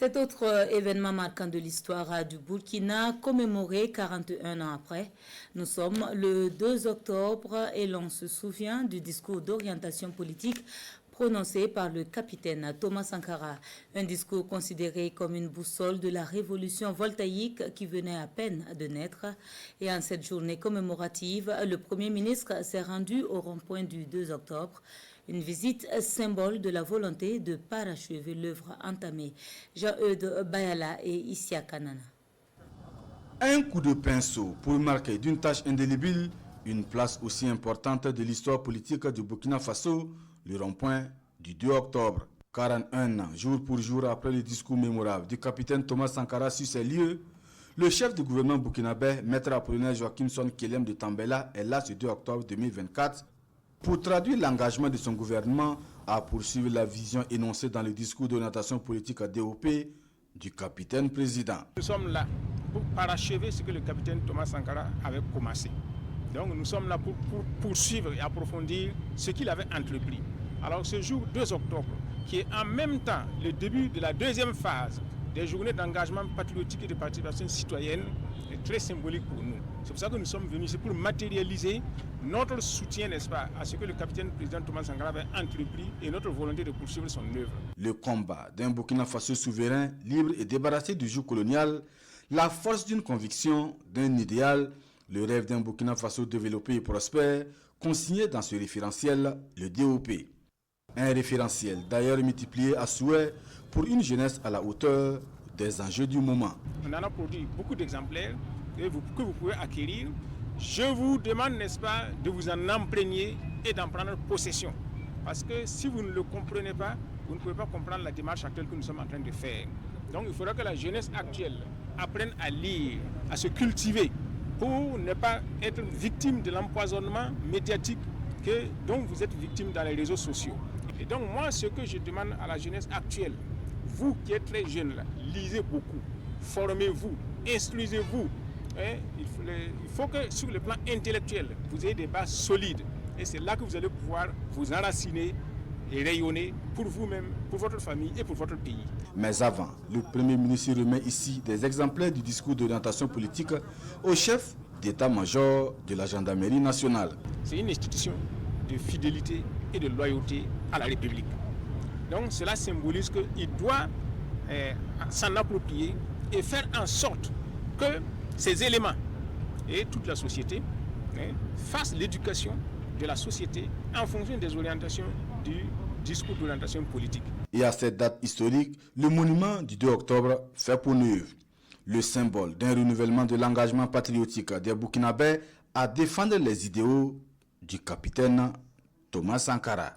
Cet autre événement marquant de l'histoire du Burkina, commémoré 41 ans après, nous sommes le 2 octobre et l'on se souvient du discours d'orientation politique prononcé par le capitaine Thomas Sankara, un discours considéré comme une boussole de la révolution voltaïque qui venait à peine de naître. Et en cette journée commémorative, le Premier ministre s'est rendu au rond-point du 2 octobre, une visite symbole de la volonté de parachever l'œuvre entamée. Jean-Eudes Bayala et Issia Kanana. Un coup de pinceau pour marquer d'une tâche indélébile une place aussi importante de l'histoire politique du Burkina Faso, le rond-point du 2 octobre. 41 ans, jour pour jour après le discours mémorable du capitaine Thomas Sankara sur ces lieux, le chef du gouvernement burkinabé, maître Apollinaire Joachim Son Kelem de Tambela, est là ce 2 octobre 2024 pour traduire l'engagement de son gouvernement à poursuivre la vision énoncée dans le discours d'orientation politique à DOP du capitaine président. Nous sommes là pour parachever ce que le capitaine Thomas Sankara avait commencé. Donc nous sommes là pour poursuivre et approfondir ce qu'il avait entrepris. Alors ce jour 2 octobre, qui est en même temps le début de la deuxième phase des journées d'engagement patriotique et de participation citoyenne, est très symbolique pour nous. C'est pour ça que nous sommes venus, c'est pour matérialiser notre soutien, n'est-ce pas, à ce que le capitaine président Thomas Sankara avait entrepris et notre volonté de poursuivre son œuvre. Le combat d'un Burkina Faso souverain, libre et débarrassé du joug colonial, la force d'une conviction, d'un idéal, le rêve d'un Burkina Faso développé et prospère, consigné dans ce référentiel, le DOP. Un référentiel d'ailleurs multiplié à souhait pour une jeunesse à la hauteur des enjeux du moment. On en a produit beaucoup d'exemplaires que vous pouvez acquérir. Je vous demande, n'est-ce pas, de vous en imprégner et d'en prendre possession. Parce que si vous ne le comprenez pas, vous ne pouvez pas comprendre la démarche actuelle que nous sommes en train de faire. Donc il faudra que la jeunesse actuelle apprenne à lire, à se cultiver, pour ne pas être victime de l'empoisonnement médiatique dont vous êtes victime dans les réseaux sociaux. Et donc moi, ce que je demande à la jeunesse actuelle, vous qui êtes très jeunes là, lisez beaucoup, formez-vous, instruisez-vous. Il faut que sur le plan intellectuel, vous ayez des bases solides. Et c'est là que vous allez pouvoir vous enraciner et rayonner pour vous-même, pour votre famille et pour votre pays. Mais avant, le Premier ministre remet ici des exemplaires du discours d'orientation politique au chef d'état-major de la gendarmerie nationale. C'est une institution de fidélité et de loyauté à la République. Donc cela symbolise qu'il doit s'en approprier et faire en sorte que ces éléments et toute la société fassent l'éducation de la société en fonction des orientations du discours d'orientation politique. Et à cette date historique, le monument du 2 octobre fait peau neuve, le symbole d'un renouvellement de l'engagement patriotique des Burkinabés à défendre les idéaux du capitaine Thomas Sankara.